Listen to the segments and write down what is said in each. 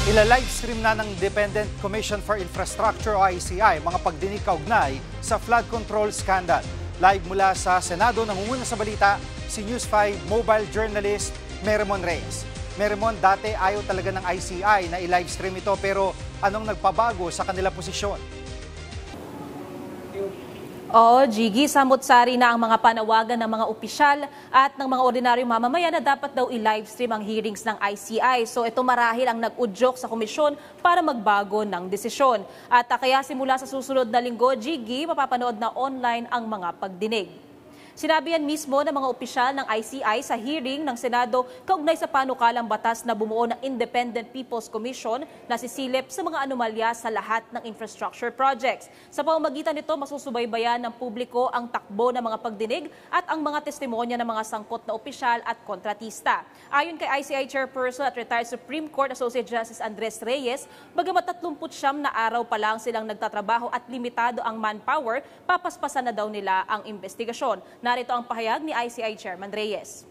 Ila-livestream na ng Independent Commission for Infrastructure o ICI mga pagdinig kaugnay sa flood control scandal. Live mula sa Senado, nangunguna sa balita si News 5 mobile journalist Meremon Reyes. Meremon, dati ayaw talaga ng ICI na i-livestream ito, pero anong nagpabago sa kanila posisyon? Oo, Jiggy, samot-sari na ang mga panawagan ng mga opisyal at ng mga ordinaryong mamamayan na dapat daw i-livestream ang hearings ng ICI. So ito marahil ang nag-udyok sa komisyon para magbago ng desisyon. At kaya simula sa susunod na linggo, Jiggy, mapapanood na online ang mga pagdinig. Sinabi yan mismo ng mga opisyal ng ICI sa hearing ng Senado kaugnay sa panukalang batas na bumuo ng Independent People's Commission na sisilip sa mga anomalya sa lahat ng infrastructure projects. Sa pamamagitan nito, masusubaybayan ng publiko ang takbo ng mga pagdinig at ang mga testimonya ng mga sangkot na opisyal at kontratista. Ayon kay ICI Chairperson at retired Supreme Court Associate Justice Andres Reyes, bagamat 39 na araw pa lang silang nagtatrabaho at limitado ang manpower, papaspasan na daw nila ang investigasyon. Narito ang pahayag ni ICI Chairman Reyes.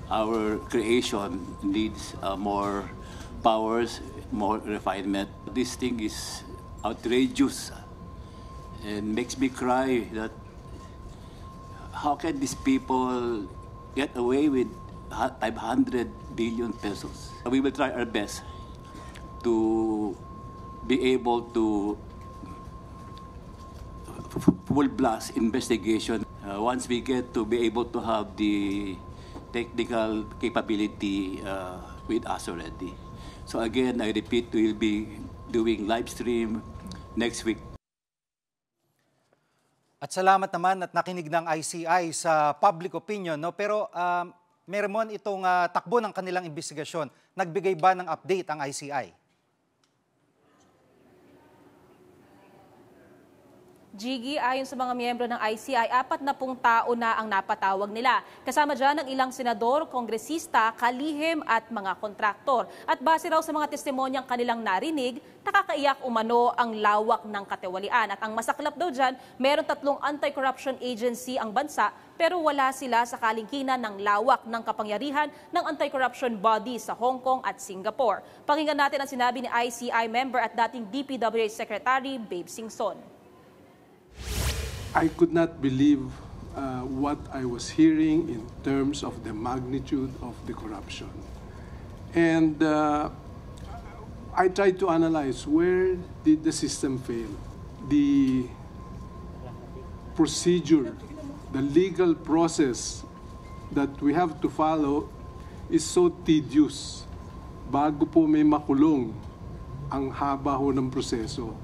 Our creation needs more powers, more refinement. This thing is outrageous and makes me cry that how can these people get away with 500 billion pesos? We will try our best to be able to full blast investigation once we get to be able to have the technical capability with us already. So again, I repeat, we'll be doing live stream next week. At salamat naman at nakinig ng ICI sa public opinion, no? Pero Meremon, itong takbo ng kanilang investigasyon, nagbigay ba ng update ang ICI? Jiggy, ayon sa mga miyembro ng ICI, 40 tao na ang napatawag nila. Kasama dyan ang ilang senador, kongresista, kalihim at mga kontraktor. At base raw sa mga testimonyang kanilang narinig, nakakaiyak umano ang lawak ng katiwalian. At ang masaklap daw dyan, meron 3 anti-corruption agency ang bansa, pero wala sila sa kalingkinan ng lawak ng kapangyarihan ng anti-corruption body sa Hong Kong at Singapore. Pakinggan natin ang sinabi ni ICI member at dating DPWH Secretary Babe Singson. I could not believe what I was hearing in terms of the magnitude of the corruption. And I tried to analyze where did the system fail. The procedure, the legal process that we have to follow is so tedious. Bago po may makulong, ang haba ho ng proseso.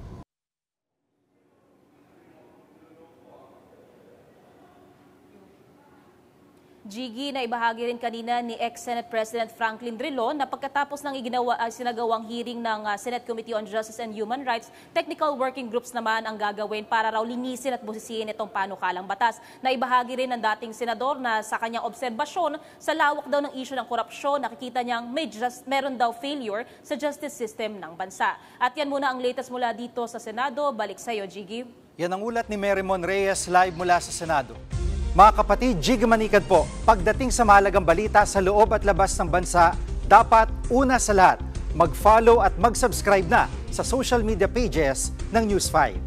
Jiggy, na ibahagi rin kanina ni ex-Senate President Franklin Drilon na pagkatapos ng sinagawang hearing ng Senate Committee on Justice and Human Rights, technical working groups naman ang gagawin para raw linisin at busisiin itong panukalang batas. Na ibahagi rin ng dating senador na sa kanyang obserbasyon sa lawak daw ng issue ng korupsyon, nakikita niyang meron daw failure sa justice system ng bansa. At yan muna ang latest mula dito sa Senado. Balik sa iyo, Jiggy. Yan ang ulat ni Meremon Reyes live mula sa Senado. Mga kapatid, Jiggy Manikad po, pagdating sa mahalagang balita sa loob at labas ng bansa, dapat una sa lahat, mag-follow at mag-subscribe na sa social media pages ng News 5.